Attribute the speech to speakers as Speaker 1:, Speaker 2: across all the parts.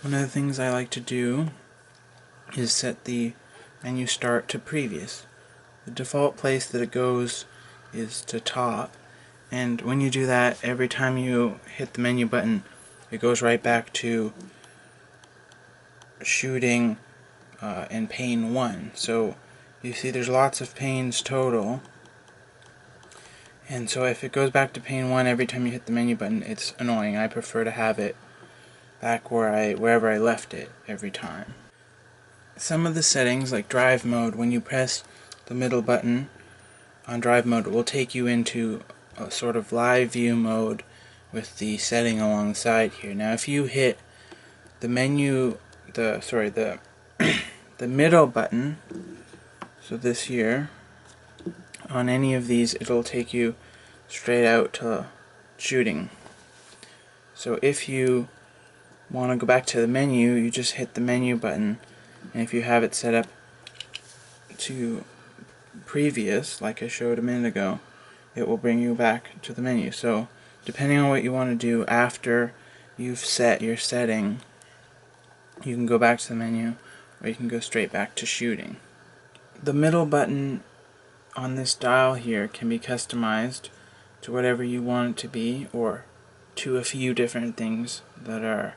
Speaker 1: One of the things I like to do is set the menu start to previous. The default place that it goes is to top, and when you do that, every time you hit the menu button, it goes right back to shooting in pane 1. So you see there's lots of panes total, and so if it goes back to pane 1 every time you hit the menu button, it's annoying. I prefer to have it back wherever I left it every time. Some of the settings, like drive mode, when you press the middle button on drive mode, it will take you into a sort of live view mode with the setting along the side here. Now if you hit the menu, the middle button, so this here, on any of these, it'll take you straight out to shooting. So if you want to go back to the menu, you just hit the menu button, and if you have it set up to previous, like I showed a minute ago, it will bring you back to the menu. So depending on what you want to do after you've set your setting, you can go back to the menu, or you can go straight back to shooting. The middle button on this dial here can be customized to whatever you want it to be, or to a few different things that are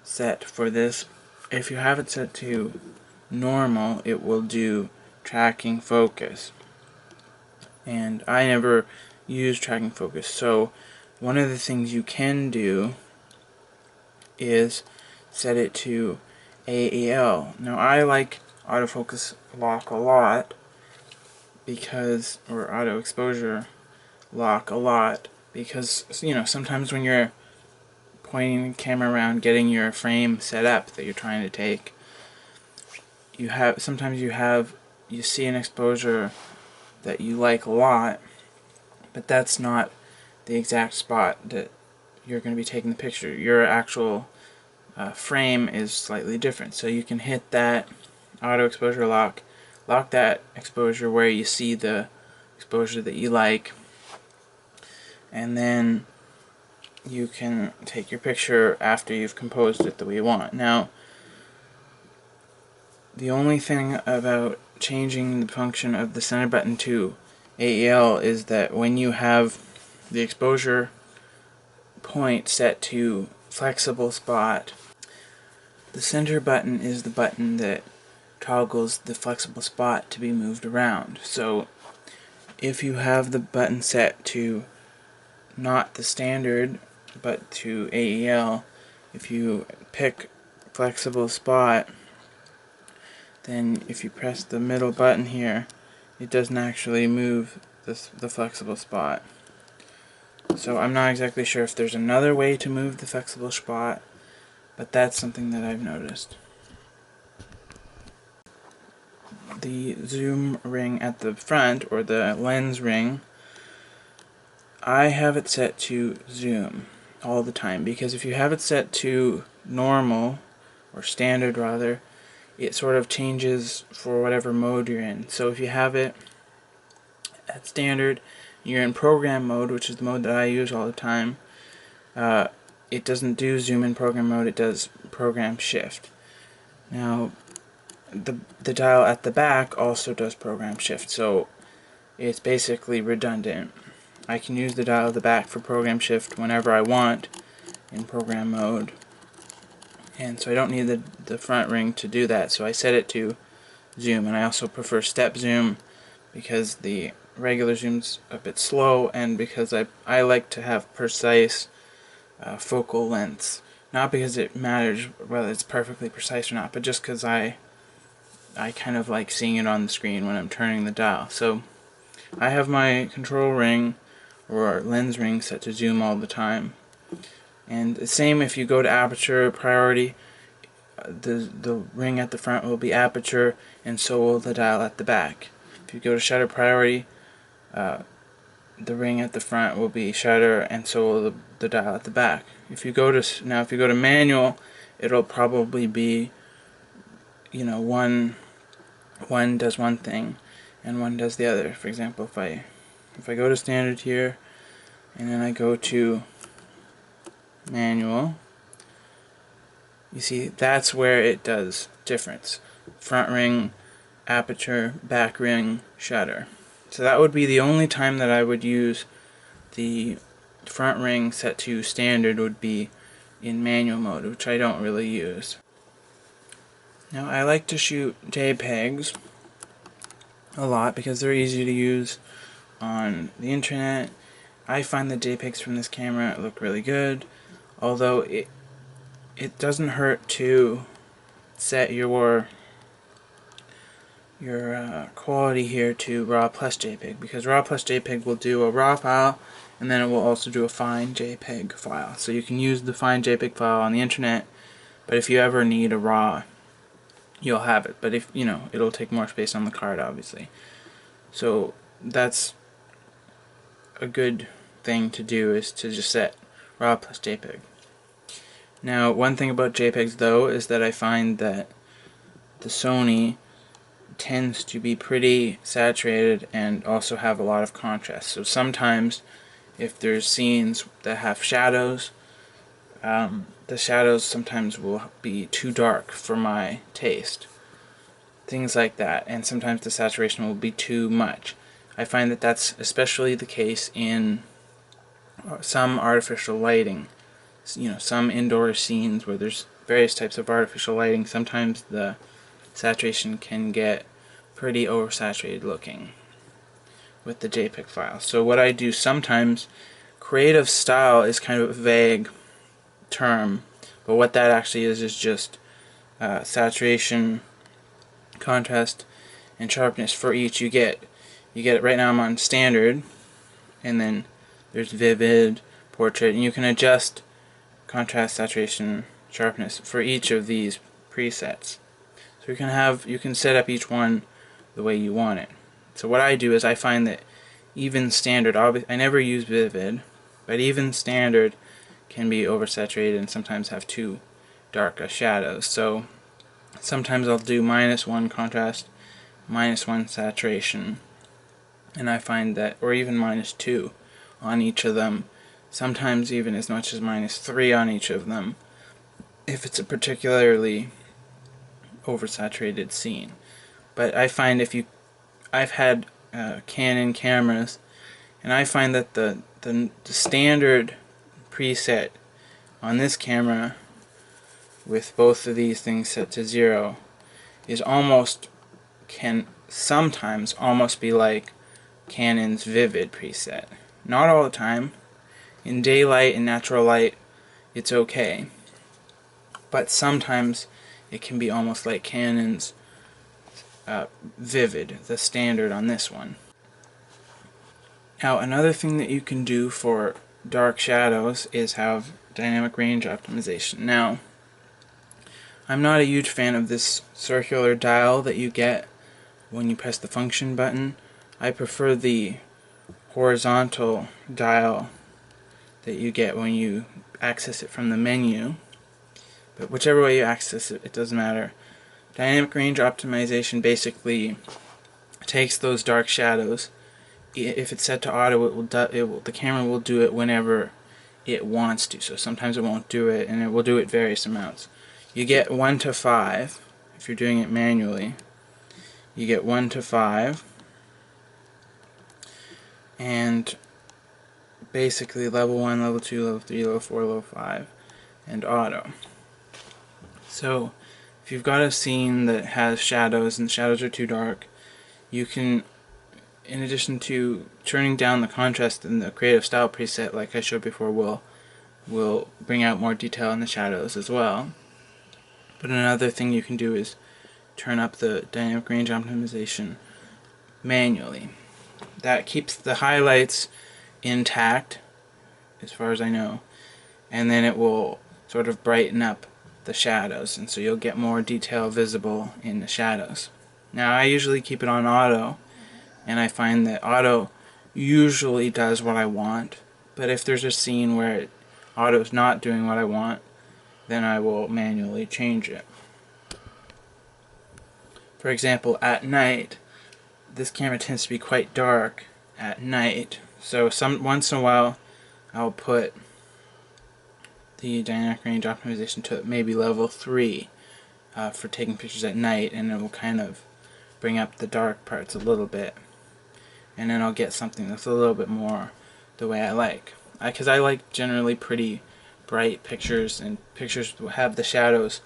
Speaker 1: set for this. If you have it set to normal, it will do tracking focus, and I never use tracking focus. So one of the things you can do is set it to AEL. Now I like autofocus lock a lot because, or auto exposure lock a lot, because sometimes when you're pointing the camera around, getting your frame set up that you're trying to take, sometimes you see an exposure that you like a lot, but that's not the exact spot that you're going to be taking the picture. Your actual frame is slightly different, so you can hit that auto exposure lock that exposure where you see the exposure that you like, and then you can take your picture after you've composed it the way you want. Now, the only thing about changing the function of the center button to AEL is that when you have the exposure point set to flexible spot, the center button is the button that toggles the flexible spot to be moved around. So if you have the button set to not the standard but to AEL, if you pick flexible spot, then if you press the middle button here, it doesn't actually move the flexible spot. So I'm not exactly sure if there's another way to move the flexible spot, but that's something that I've noticed. The zoom ring at the front, or the lens ring, I have it set to zoom all the time, because if you have it set to normal, or standard rather, it sort of changes for whatever mode you're in. So if you have it at standard, you're in program mode, which is the mode that I use all the time, it doesn't do zoom in program mode, it does program shift. Now the dial at the back also does program shift, so it's basically redundant. I can use the dial at the back for program shift whenever I want in program mode, and so I don't need the front ring to do that, so I set it to zoom. And I also prefer step zoom because the regular zoom's a bit slow, and because I like to have precise focal lengths. Not because it matters whether it's perfectly precise or not, but just because I kind of like seeing it on the screen when I'm turning the dial. So I have my control ring or lens ring set to zoom all the time. And the same if you go to aperture priority, the ring at the front will be aperture, and so will the dial at the back. If you go to shutter priority, the ring at the front will be shutter, and so will the dial at the back. If you go to manual, it'll probably be, one does one thing and one does the other. For example, if I go to standard here and then I go to manual, You see, that's where it does difference. Front ring, aperture, back ring, shutter. So that would be the only time that I would use the front ring set to standard would be in manual mode, which I don't really use. Now I like to shoot Jpegs a lot because they're easy to use on the internet. I find the Jpegs from this camera look really good, although it doesn't hurt to set your quality here to RAW plus JPEG, because RAW plus JPEG will do a RAW file and then it will also do a fine JPEG file. So you can use the fine JPEG file on the internet, but if you ever need a RAW, you'll have it. But if it'll take more space on the card, obviously. So that's a good thing to do, is to just set RAW plus JPEG. Now, one thing about JPEGs though is that I find that the Sony tends to be pretty saturated and also have a lot of contrast. So sometimes if there's scenes that have shadows, the shadows sometimes will be too dark for my taste. Things like that. And sometimes the saturation will be too much. I find that that's especially the case in some artificial lighting. Some indoor scenes where there's various types of artificial lighting, sometimes the saturation can get pretty oversaturated looking with the JPEG file. So what I do sometimes, creative style is kind of a vague term, but what that actually is just saturation, contrast, and sharpness for each. You get it right now. I'm on standard, and then there's vivid, portrait, and you can adjust contrast, saturation, sharpness for each of these presets. So you can set up each one the way you want it. So what I do is I find that even standard, I never use vivid, but even standard can be oversaturated and sometimes have too dark a shadows. So sometimes I'll do -1 contrast, -1 saturation, and I find that, or even -2 on each of them, sometimes even as much as -3 on each of them, if it's a particularly oversaturated scene. But I find I've had Canon cameras, and I find that the standard preset on this camera with both of these things set to 0 is can sometimes almost be like Canon's vivid preset. Not all the time. In daylight and natural light it's okay, but sometimes it can be almost like Canon's vivid, the standard on this one. Now another thing that you can do for dark shadows is have dynamic range optimization. Now I'm not a huge fan of this circular dial that you get when you press the function button. I prefer the horizontal dial that you get when you access it from the menu. But whichever way you access it, it doesn't matter. Dynamic range optimization basically takes those dark shadows. If it's set to auto, the camera will do it whenever it wants to. So sometimes it won't do it, and it will do it various amounts. You get 1 to 5 if you're doing it manually. You get 1 to 5, and basically level 1, level 2, level 3, level 4, level 5, and auto. So if you've got a scene that has shadows and the shadows are too dark, you can, in addition to turning down the contrast in the creative style preset like I showed before, will bring out more detail in the shadows as well. But another thing you can do is turn up the dynamic range optimization manually. That keeps the highlights intact as far as I know, and then it will sort of brighten up the shadows, and so you'll get more detail visible in the shadows. Now I usually keep it on auto, and I find that auto usually does what I want, but if there's a scene where auto's not doing what I want, then I will manually change it. For example, at night, this camera tends to be quite dark at night, so once in a while I'll put the dynamic range optimization to maybe level 3 for taking pictures at night, and it will kind of bring up the dark parts a little bit, and then I'll get something that's a little bit more the way I like. Because I like generally pretty bright pictures, and pictures will have the shadows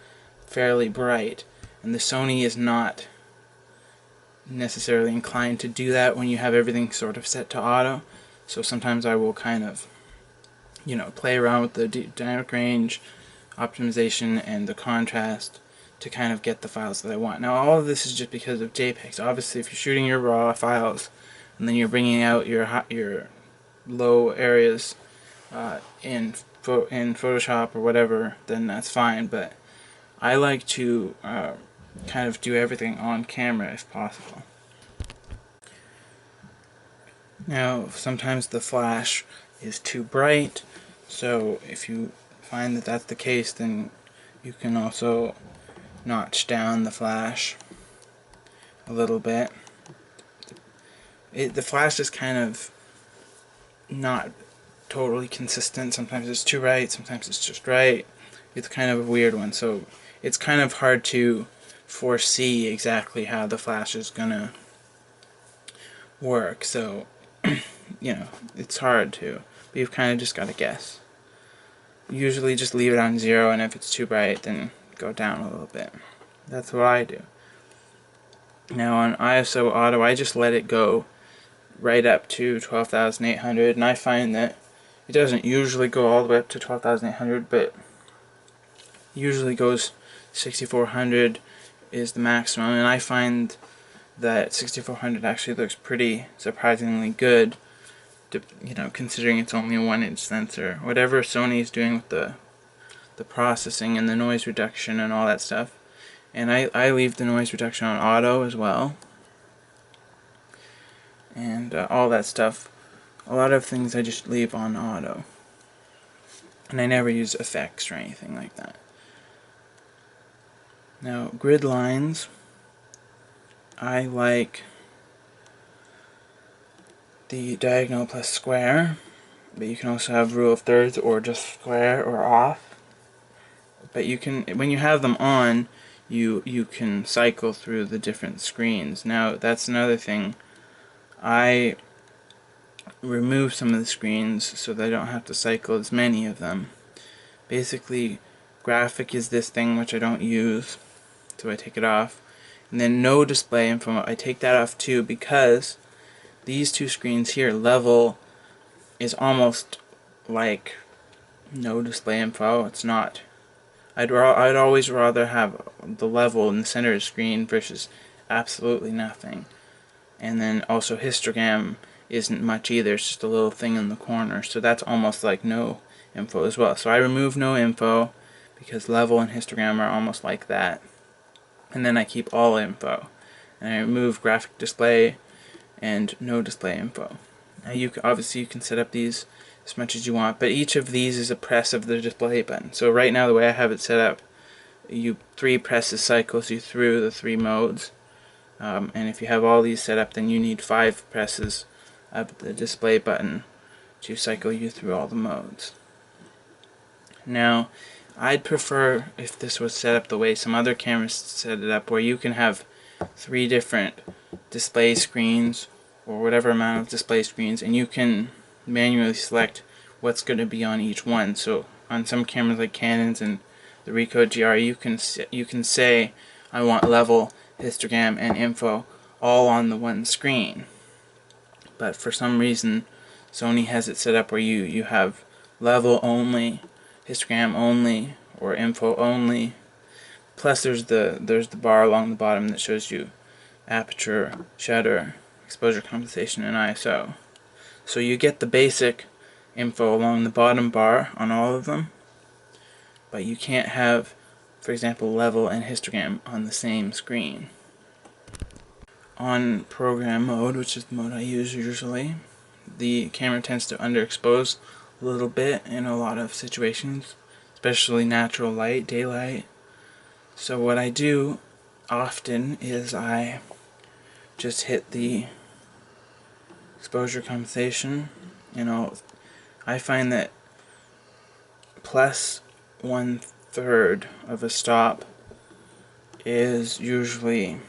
Speaker 1: fairly bright, and the Sony is not necessarily inclined to do that when you have everything sort of set to auto. So sometimes I will kind of, play around with the dynamic range optimization and the contrast to kind of get the files that I want. Now all of this is just because of JPEGs. Obviously if you're shooting your raw files and then you're bringing out your low areas in Photoshop or whatever, then that's fine, but I like to kind of do everything on camera if possible. Now sometimes the flash is too bright, so if you find that that's the case, then you can also notch down the flash a little bit. The flash is kind of not totally consistent. Sometimes it's too bright, sometimes it's just right. It's kind of a weird one, so it's kind of hard to foresee exactly how the flash is gonna work. So it's hard to, but you've kind of just got to guess. Usually just leave it on 0, and if it's too bright then go down a little bit. That's what I do. Now on ISO auto, I just let it go right up to 12,800, and I find that it doesn't usually go all the way up to 12,800, but usually goes 6,400 is the maximum, and I find that 6,400 actually looks pretty surprisingly good, considering it's only a 1-inch sensor. Whatever Sony is doing with the processing and the noise reduction and all that stuff, and I leave the noise reduction on auto as well, and all that stuff. A lot of things I just leave on auto, and I never use effects or anything like that. Now Gridlines, I like the diagonal plus square, but you can also have rule of thirds or just square or off. But you can, when you have them on, you can cycle through the different screens. Now that's another thing. I remove some of the screens so that I don't have to cycle as many of them. Basically, graphic is this thing which I don't use, so I take it off. And then no display info, I take that off too, because these two screens here, level is almost like no display info. It's not. I'd always rather have the level in the center of the screen versus absolutely nothing. And then also histogram isn't much either, it's just a little thing in the corner, so that's almost like no info as well. So I remove no info because level and histogram are almost like that, and then I keep all info, and I remove graphic display and no display info. Now obviously you can set up these as much as you want, but each of these is a press of the display button. So right now the way I have it set up, 3 presses cycles you through the 3 modes, and if you have all these set up, then you need 5 presses of the display button to cycle you through all the modes. Now I'd prefer if this was set up the way some other cameras set it up, where you can have 3 different display screens or whatever amount of display screens, and you can manually select what's going to be on each one. So on some cameras like Canon's and the Ricoh GR, you can say I want level, histogram, and info all on the one screen. But for some reason Sony has it set up where you have level only, histogram only, or info only. Plus there's the bar along the bottom that shows you aperture, shutter, exposure compensation, and ISO. So you get the basic info along the bottom bar on all of them, but you can't have, for example, level and histogram on the same screen. On program mode, which is the mode I use usually, the camera tends to underexpose a little bit in a lot of situations, especially natural light, daylight. So what I do often is I just hit the exposure compensation. I find that plus 1/3 of a stop is usually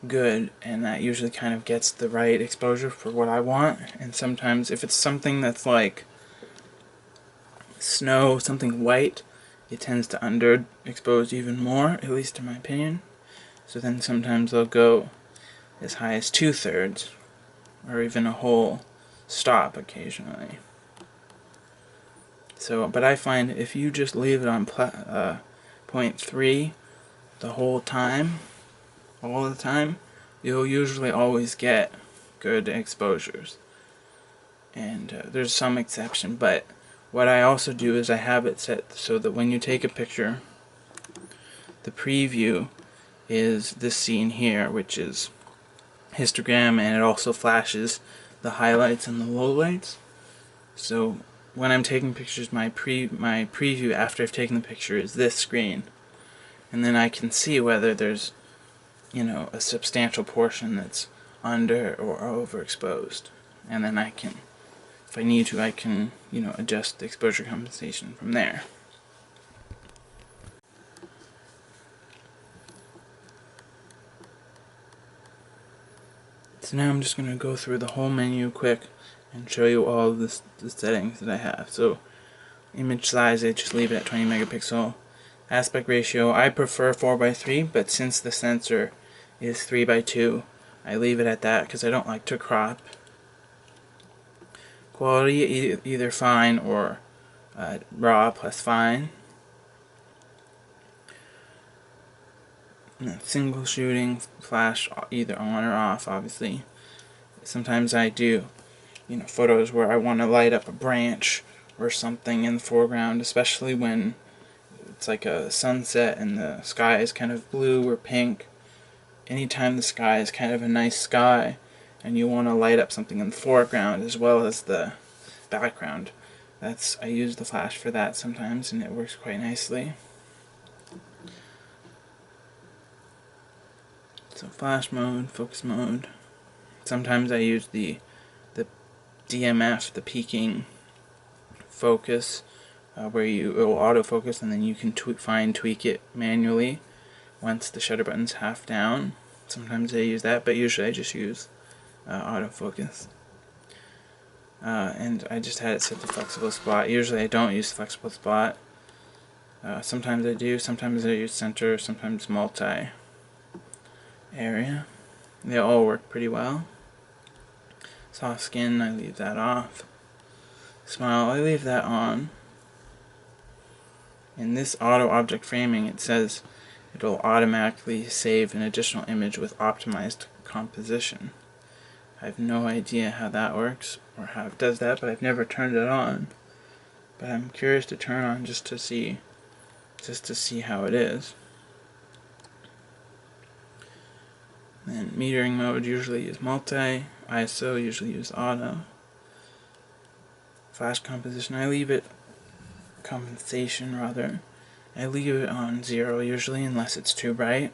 Speaker 1: good, and that usually kind of gets the right exposure for what I want. And sometimes if it's something that's like snow, something white, it tends to underexpose even more, at least in my opinion. So then sometimes they'll go as high as 2/3 or even a whole stop occasionally. So, but I find if you just leave it on 0.3 the whole time, all the time, you'll usually always get good exposures. And there's some exception, but what I also do is I have it set so that when you take a picture, the preview is this scene here, which is histogram, and it also flashes the highlights and the lowlights. So when I'm taking pictures, my preview after I've taken the picture is this screen, and then I can see whether there's, you know, a substantial portion that's under or overexposed, and then I can, if I need to, I can, you know, adjust the exposure compensation from there. So now I'm just going to go through the whole menu quick and show you all of the settings that I have. So image size, I just leave it at 20 megapixel. Aspect ratio, I prefer 4:3, but since the sensor is 3:2, I leave it at that because I don't like to crop. Quality, either fine or raw plus fine. Single shooting, flash either on or off, obviously. Sometimes I do, you know, photos where I want to light up a branch or something in the foreground, especially when it's like a sunset and the sky is kind of blue or pink. Anytime the sky is kind of a nice sky and you want to light up something in the foreground as well as the background, I use the flash for that sometimes, and it works quite nicely. So flash mode, focus mode. Sometimes I use the DMF, the peaking focus, where it will autofocus, and then you can fine tweak it manually once the shutter button's half down. Sometimes I use that, but usually I just use autofocus. And I just had it set to flexible spot. Usually I don't use flexible spot. Sometimes I do. Sometimes I use center. Sometimes multi area. They all work pretty well. Soft skin, I leave that off. Smile, I leave that on. In this auto object framing, it says it'll automatically save an additional image with optimized composition. I have no idea how that works or how it does that, but I've never turned it on. But I'm curious to turn on just to see how it is. And metering mode usually use multi, ISO usually use auto. Flash composition, I leave it, compensation rather, I leave it on 0 usually unless it's too bright.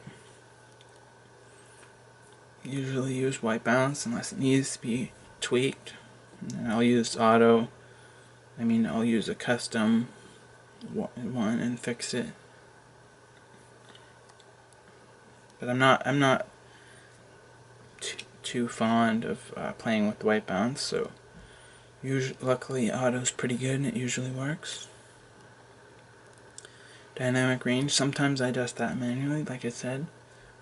Speaker 1: Usually use white balance unless it needs to be tweaked. And I'll use auto, I'll use a custom one and fix it. But I'm not too fond of playing with white balance, so luckily auto's pretty good and it usually works. Dynamic range, sometimes I adjust that manually, like I said,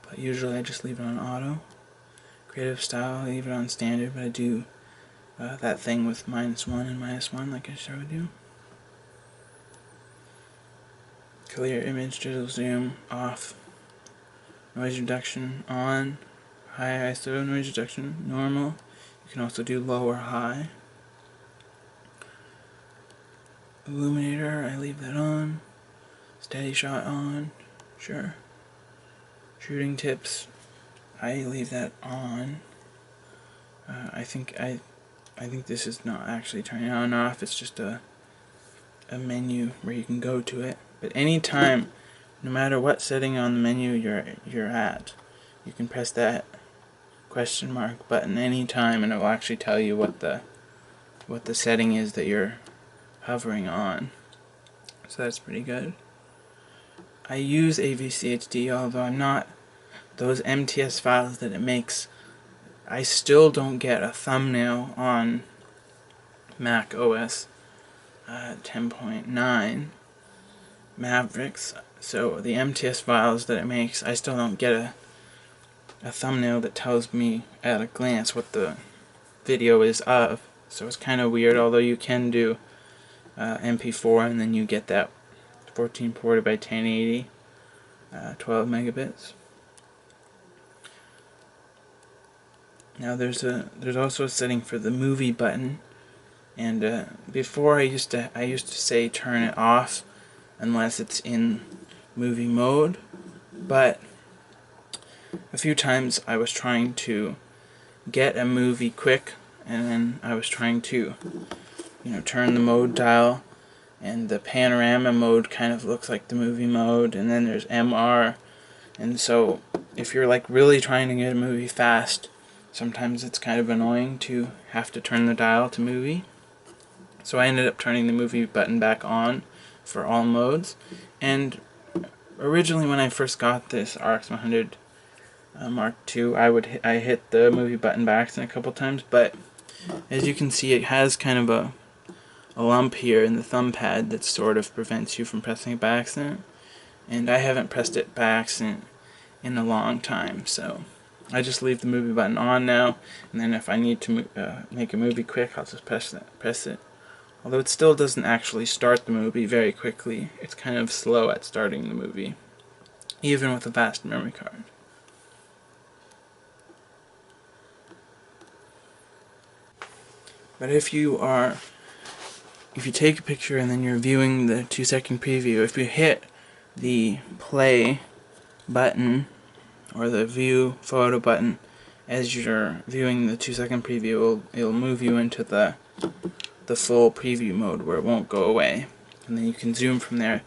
Speaker 1: but usually I just leave it on auto. Creative style, I leave it on standard, but I do that thing with -1 and -1 like I showed you. Clear image, digital zoom, off. Noise reduction, on. High ISO noise reduction, normal. You can also do low or high. Illuminator, I leave that on. Steady shot on, sure. Shooting tips, I leave that on. I think this is not actually turning on or off. It's just a menu where you can go to it. But anytime, no matter what setting on the menu you're at, you can press that question mark button anytime, and it will actually tell you what the setting is that you're hovering on. so that's pretty good. I use AVCHD, although I'm not, those MTS files that it makes, I still don't get a thumbnail on Mac OS 10.9 Mavericks. So the MTS files that it makes, I still don't get a thumbnail that tells me at a glance what the video is of. So it's kind of weird, although you can do MP4 and then you get that 1440 by 1080 12 megabits. Now there's also a setting for the movie button, and before I used to say turn it off unless it's in movie mode, but a few times I was trying to get a movie quick, and then I was trying to turn the mode dial, and the panorama mode kind of looks like the movie mode, and then there's MR, and so if you're like really trying to get a movie fast, sometimes it's kind of annoying to have to turn the dial to movie. So I ended up turning the movie button back on for all modes, and originally when I first got this RX100 Mark II, I hit the movie button by accident a couple times, but as you can see, it has kind of a lump here in the thumb pad that sort of prevents you from pressing it by accident, and I haven't pressed it by accident in a long time, so I just leave the movie button on now, and then if I need to make a movie quick, I'll just press it. Although it still doesn't actually start the movie very quickly. It's kind of slow at starting the movie, even with a fast memory card. But if you take a picture and then you're viewing the 2-second preview, if you hit the play button or the view photo button as you're viewing the 2-second preview, it'll move you into the full preview mode where it won't go away, and then you can zoom from there.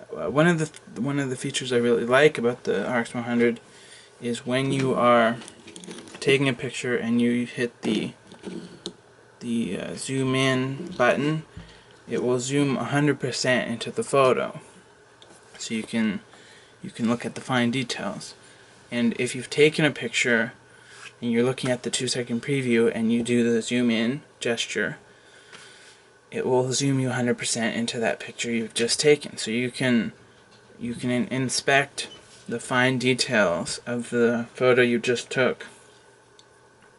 Speaker 1: One of the features I really like about the RX100 is when you are taking a picture and you hit the zoom in button, it will zoom 100% into the photo, so you can look at the fine details. And if you've taken a picture and you're looking at the 2-second preview and you do the zoom in gesture, it will zoom you 100% into that picture you've just taken. So you can inspect the fine details of the photo you just took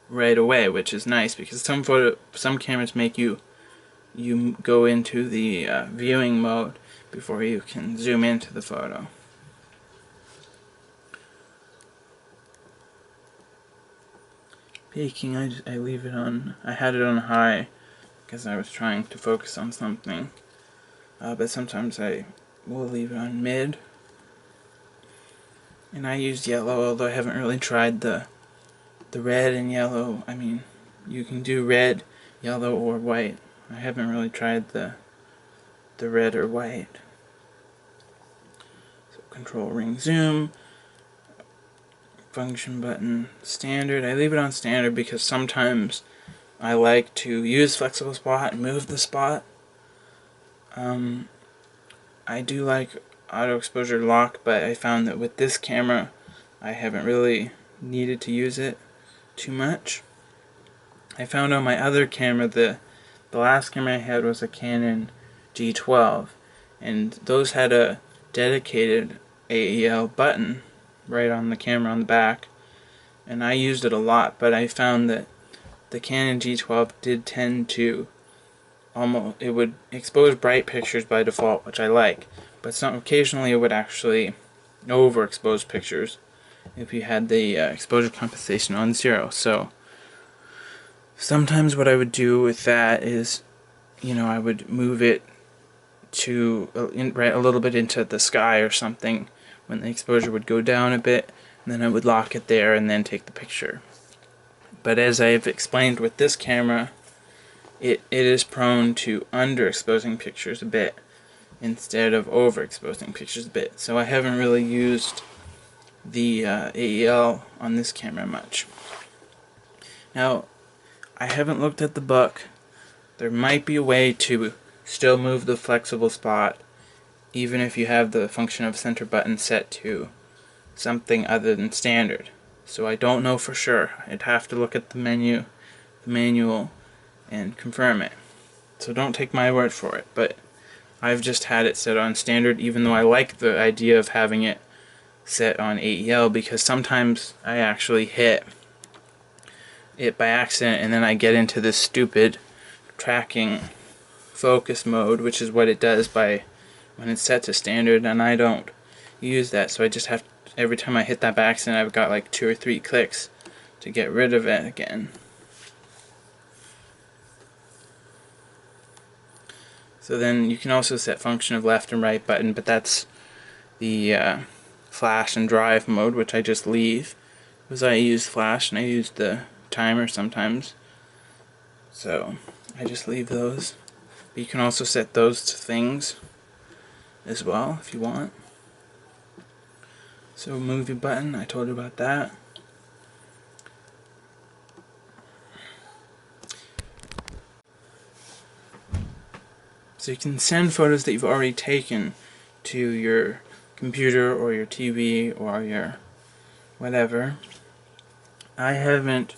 Speaker 1: right away, which is nice because some cameras make you go into the viewing mode before you can zoom into the photo. Peaking, I leave it on. I had it on high because I was trying to focus on something, but sometimes I will leave it on mid. And I used yellow, although I haven't really tried the red and yellow. I mean, you can do red, yellow, or white. I haven't really tried the red or white. So control ring zoom, function button standard. I leave it on standard because sometimes I like to use flexible spot and move the spot. I do like auto exposure lock, but I found that with this camera I haven't really needed to use it too much. I found on my other camera, the last camera I had was a Canon G12, and those had a dedicated AEL button right on the camera on the back, and I used it a lot, but I found that the Canon G12 did tend to it would expose bright pictures by default, which I like, but occasionally it would actually overexpose pictures if you had the exposure compensation on 0. So sometimes what I would do with that is, I would move it to a little bit into the sky or something when the exposure would go down a bit, and then I would lock it there and then take the picture. But as I've explained with this camera, it is prone to underexposing pictures a bit instead of overexposing pictures a bit. So I haven't really used the AEL on this camera much. Now, I haven't looked at the book. There might be a way to still move the flexible spot even if you have the function of center button set to something other than standard. So I don't know for sure. I'd have to look at the manual, and confirm it. So don't take my word for it, but I've just had it set on standard, even though I like the idea of having it set on AEL, because sometimes I actually hit it by accident and then I get into this stupid tracking focus mode, which is what it does by when it's set to standard, and I don't use that, so I just have, every time I hit that by accident, I've got like 2 or 3 clicks to get rid of it again. So then you can also set function of left and right button, but that's the flash and drive mode, which I just leave, because I use flash and I use the timer sometimes, so I just leave those. But you can also set those to things as well if you want. So movie button, I told you about that. So you can send photos that you've already taken to your computer or your TV or your whatever. I haven't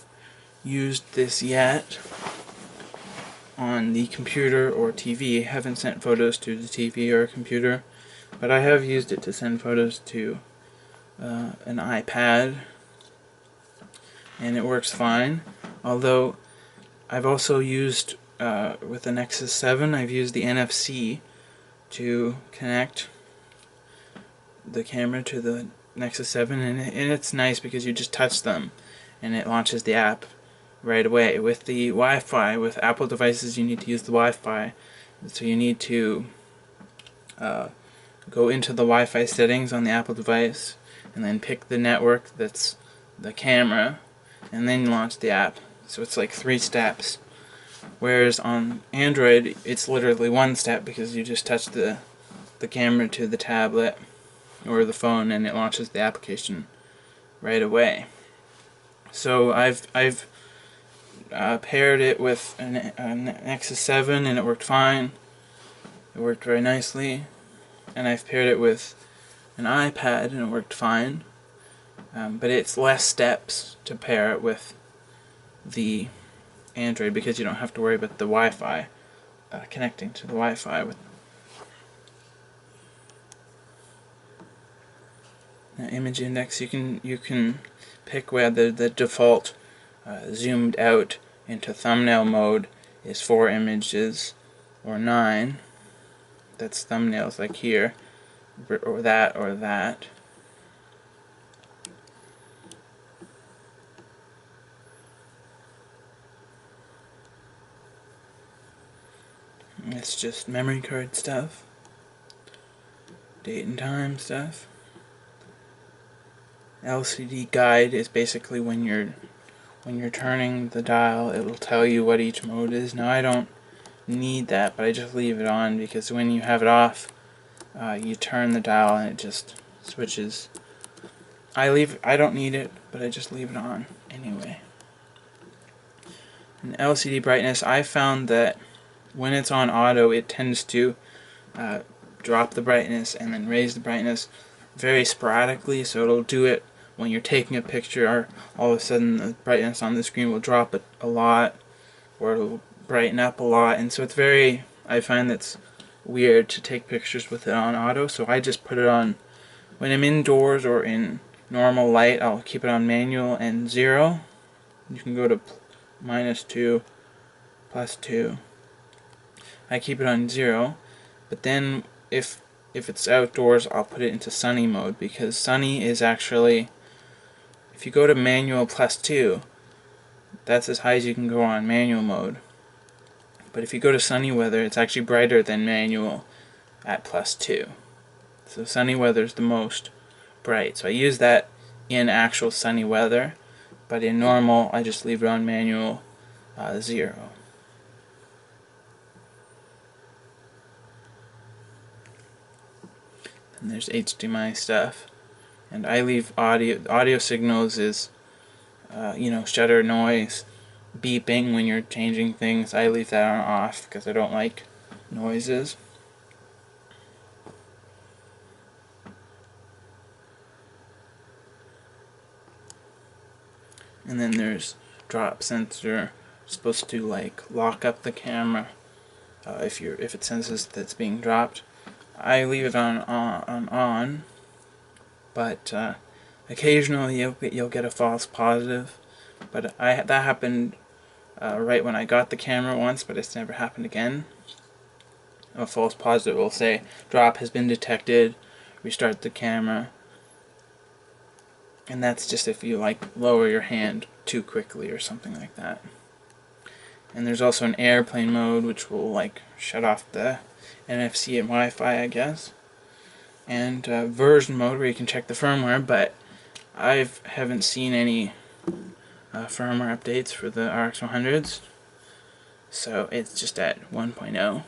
Speaker 1: used this yet on the computer or TV. I haven't sent photos to the TV or computer, but I have used it to send photos to an iPad, and it works fine. Although I've also used with the Nexus 7, I've used the NFC to connect the camera to the Nexus 7, and it's nice because you just touch them and it launches the app right away. With the Wi-Fi, with Apple devices, you need to use the Wi-Fi, so you need to go into the Wi-Fi settings on the Apple device and then pick the network that's the camera, and then launch the app. So it's like 3 steps. Whereas on Android, it's literally 1 step, because you just touch the camera to the tablet or the phone and it launches the application right away. So I've paired it with a Nexus 7 and it worked fine. It worked very nicely. And I've paired it with an iPad and it worked fine. But it's less steps to pair it with the Android, because you don't have to worry about the Wi-Fi connecting to the Wi-Fi with the image index. You can pick whether the default zoomed out into thumbnail mode is 4 images or 9. That's thumbnails like here, or that or that. It's just memory card stuff, date and time stuff. LCD guide is basically when you're turning the dial, it will tell you what each mode is. Now I don't need that, but I just leave it on, because when you have it off, you turn the dial and it just switches. I don't need it, but I just leave it on anyway. And LCD brightness, I found that when it's on auto, it tends to drop the brightness and then raise the brightness very sporadically, so it'll do it when you're taking a picture. All of a sudden the brightness on the screen will drop a lot, or it'll brighten up a lot, and so it's very, I find that's weird to take pictures with it on auto, so I just put it on when I'm indoors or in normal light. I'll keep it on manual and 0. You can go to -2, +2. I keep it on 0, but then if it's outdoors, I'll put it into sunny mode, because sunny is actually, if you go to manual +2, that's as high as you can go on manual mode. But if you go to sunny weather, it's actually brighter than manual at +2. So sunny weather is the most bright. So I use that in actual sunny weather, but in normal, I just leave it on manual 0. And there's HDMI stuff, and I leave audio signals is shutter noise, beeping when you're changing things. I leave that on off because I don't like noises. And then there's drop sensor, supposed to like lock up the camera if it senses that it's being dropped. I leave it on, but occasionally you'll get a false positive. But that happened right when I got the camera once, but it's never happened again. A false positive will say drop has been detected, restart the camera, and that's just if you like lower your hand too quickly or something like that. And there's also an airplane mode, which will like shut off the NFC and Wi-Fi, I guess. And version mode, where you can check the firmware, but I haven't seen any firmware updates for the RX100s, so it's just at 1.0.